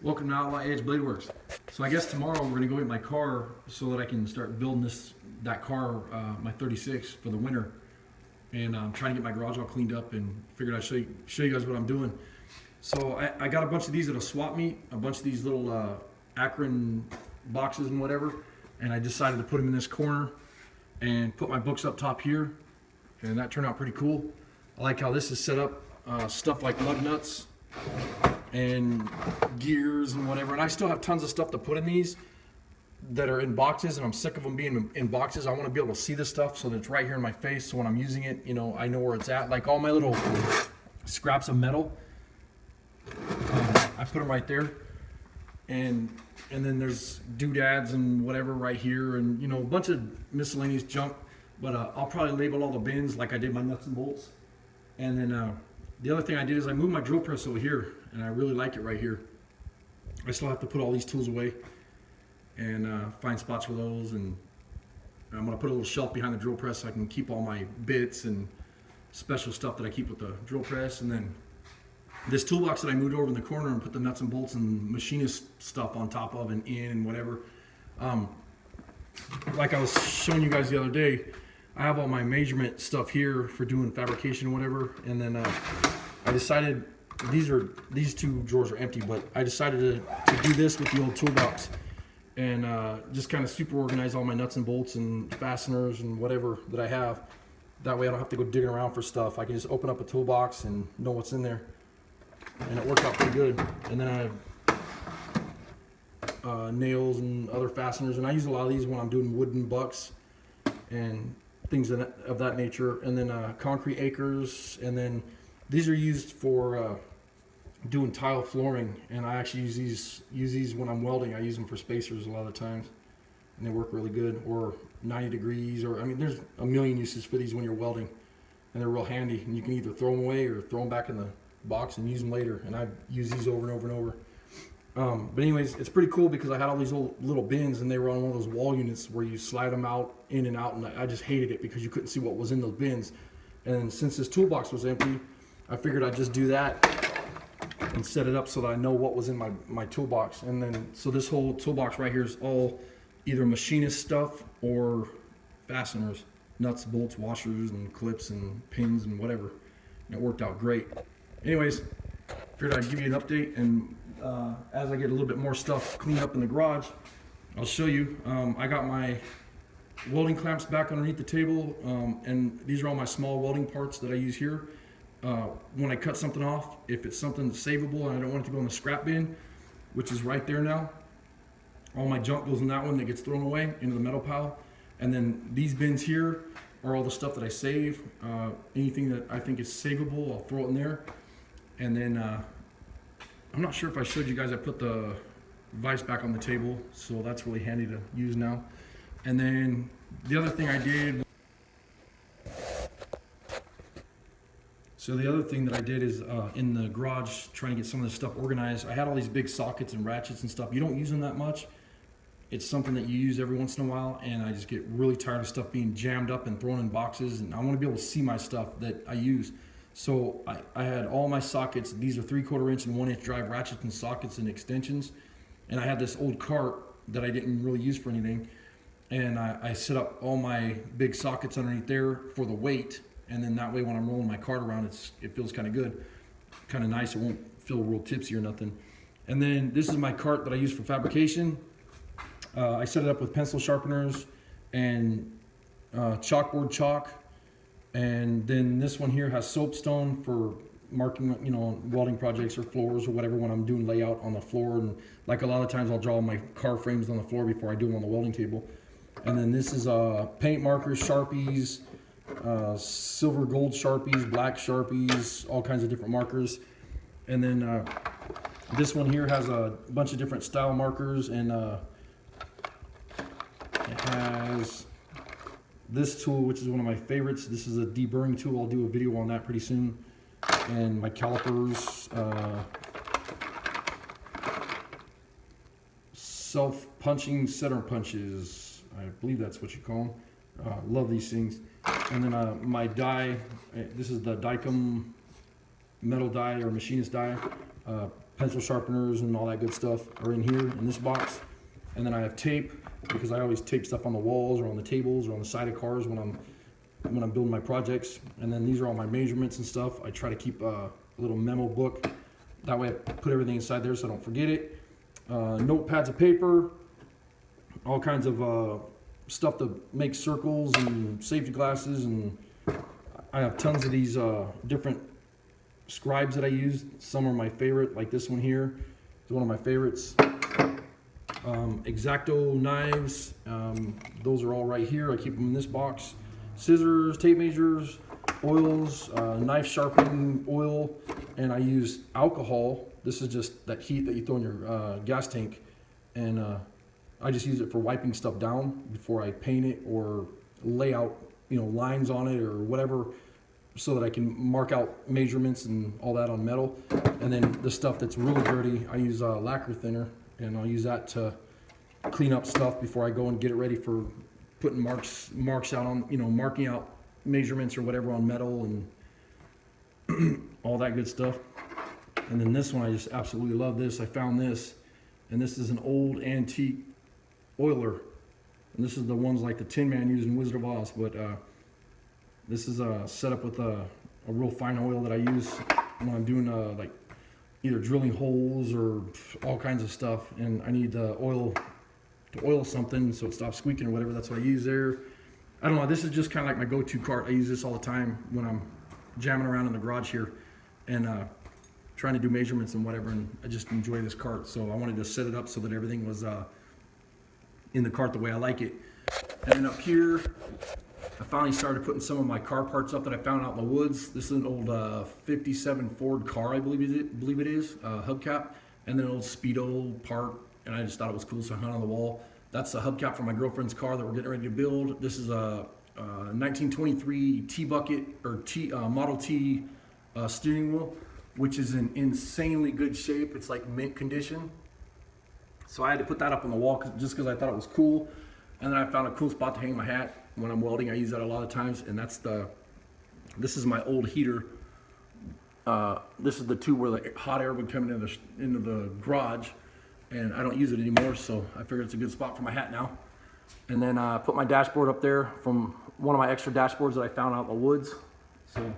Welcome to Outlaw Edge Blade Works. So I guess tomorrow we're gonna go get my car so that I can start building that car, my 36 for the winter. And I'm trying to get my garage all cleaned up and figured I'd show you guys what I'm doing. So I got a bunch of these at a swap meet, a bunch of these little Akron boxes and whatever, and I decided to put them in this corner and put my books up top here, and that turned out pretty cool. I like how this is set up, stuff like lug nuts and gears and whatever, and I still have tons of stuff to put in these that are in boxes, and I'm sick of them being in boxes. I want to be able to see this stuff so that it's right here in my face, so when I'm using it, you know, I know where it's at. Like all my little scraps of metal, I put them right there, and then there's doodads and whatever right here, and you know, a bunch of miscellaneous junk. But I'll probably label all the bins like I did my nuts and bolts. And then the other thing I did is I moved my drill press over here, and I really like it right here. I still have to put all these tools away and find spots for those, and I'm gonna put a little shelf behind the drill press so I can keep all my bits and special stuff that I keep with the drill press. And then this toolbox that I moved over in the corner and put the nuts and bolts and machinist stuff on top of and in and whatever. Like I was showing you guys the other day, I have all my measurement stuff here for doing fabrication or whatever. And then I decided, these two drawers are empty, but I decided to do this with the old toolbox and just kind of super organize all my nuts and bolts and fasteners and whatever that I have. That way I don't have to go digging around for stuff. I can just open up a toolbox and know what's in there. And it worked out pretty good. And then I have nails and other fasteners, and I use a lot of these when I'm doing wooden bucks and things of that nature. And then concrete anchors, and then these are used for doing tile flooring, and I actually use these when I'm welding. I use them for spacers a lot of times, and they work really good. Or 90 degrees, or I mean, there's a million uses for these when you're welding, and they're real handy. And you can either throw them away or throw them back in the box and use them later. And I've used these over and over and over. But anyways, it's pretty cool because I had all these little bins, and they were on one of those wall units where you slide them out, in and out, and I just hated it because you couldn't see what was in those bins. And since this toolbox was empty, I figured I'd just do that and set it up so that I know what was in my toolbox. And then, so this whole toolbox right here is all either machinist stuff or fasteners, nuts, bolts, washers, and clips, and pins, and whatever. And it worked out great. Anyways, figured I'd give you an update, and as I get a little bit more stuff cleaned up in the garage, I'll show you. I got my welding clamps back underneath the table, and these are all my small welding parts that I use here. When I cut something off, if it's something that's savable and I don't want it to go in the scrap bin, which is right there now, all my junk goes in that one that gets thrown away into the metal pile. And then these bins here are all the stuff that I save. Anything that I think is savable, I'll throw it in there. And then I'm not sure if I showed you guys, I put the vise back on the table, so that's really handy to use now. And then the other thing I did, is in the garage, trying to get some of this stuff organized. I had all these big sockets and ratchets and stuff. You don't use them that much. It's something that you use every once in a while, and I just get really tired of stuff being jammed up and thrown in boxes, and I want to be able to see my stuff that I use. So I had all my sockets. These are 3/4 inch and 1 inch drive ratchets and sockets and extensions. And I had this old cart that I didn't really use for anything. And I set up all my big sockets underneath there for the weight. And then that way when I'm rolling my cart around, it feels kind of good, kind of nice. It won't feel real tipsy or nothing. And then this is my cart that I use for fabrication. I set it up with pencil sharpeners and chalkboard chalk. And then this one here has soapstone for marking, you know, welding projects or floors or whatever when I'm doing layout on the floor. And like a lot of times I'll draw my car frames on the floor before I do them on the welding table. And then this is paint markers, Sharpies, silver gold Sharpies, black Sharpies, all kinds of different markers. And then this one here has a bunch of different style markers, and it has this tool, which is one of my favorites. This is a deburring tool. I'll do a video on that pretty soon. And my calipers, self-punching center punches. I believe that's what you call them. Love these things. And then my die, this is the Dicom metal die or machinist die. pencil sharpeners and all that good stuff are in here in this box. And then I have tape, because I always tape stuff on the walls or on the tables or on the side of cars when I'm building my projects. And then these are all my measurements and stuff. I try to keep a little memo book. That way I put everything inside there so I don't forget it. Notepads of paper, all kinds of stuff to make circles and safety glasses, and I have tons of these different scribes that I use. Some are my favorite, like this one here is one of my favorites. X-Acto knives, those are all right here. I keep them in this box. Scissors, tape measures, oils, knife sharpening oil, and I use alcohol. This is just that heat that you throw in your gas tank, and I just use it for wiping stuff down before I paint it or lay out, lines on it or whatever, so that I can mark out measurements and all that on metal. And then the stuff that's really dirty, I use lacquer thinner, and I'll use that to clean up stuff before I go and get it ready for putting marks out on, marking out measurements or whatever on metal and all that good stuff. And then this one, I just absolutely love this. I found this, and this is an old antique oiler. And this is the ones like the Tin Man used in Wizard of Oz, but this is set up with a real fine oil that I use when I'm doing like either drilling holes or all kinds of stuff, and I need oil to oil something so it stops squeaking or whatever. That's what I use there. I don't know, this is just kind of like my go-to cart. I use this all the time when I'm jamming around in the garage here and trying to do measurements and whatever, and I just enjoy this cart. So I wanted to set it up so that everything was in the cart the way I like it. And then up here, I finally started putting some of my car parts up that I found out in the woods. This is an old 57 Ford car, I believe it is, hubcap, and then an old Speedo part, and I just thought it was cool, so I hung it on the wall. That's a hubcap for my girlfriend's car that we're getting ready to build. This is a 1923 T-Bucket, or Model T steering wheel, which is in insanely good shape. It's like mint condition. So I had to put that up on the wall just because I thought it was cool. And then I found a cool spot to hang my hat. When I'm welding, I use that a lot of times, and this is my old heater. This is the tube where the hot air would come into the garage, and I don't use it anymore, so I figured it's a good spot for my hat now. And then I put my dashboard up there from one of my extra dashboards that I found out in the woods. So,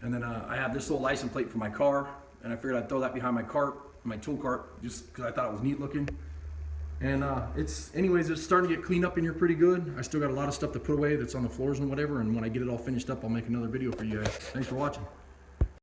and then I have this little license plate for my car, and I figured I'd throw that behind my cart, my tool cart, just because I thought it was neat looking. And anyways, it's starting to get cleaned up in here pretty good. I still got a lot of stuff to put away that's on the floors and whatever, and when I get it all finished up, I'll make another video for you guys. Thanks for watching.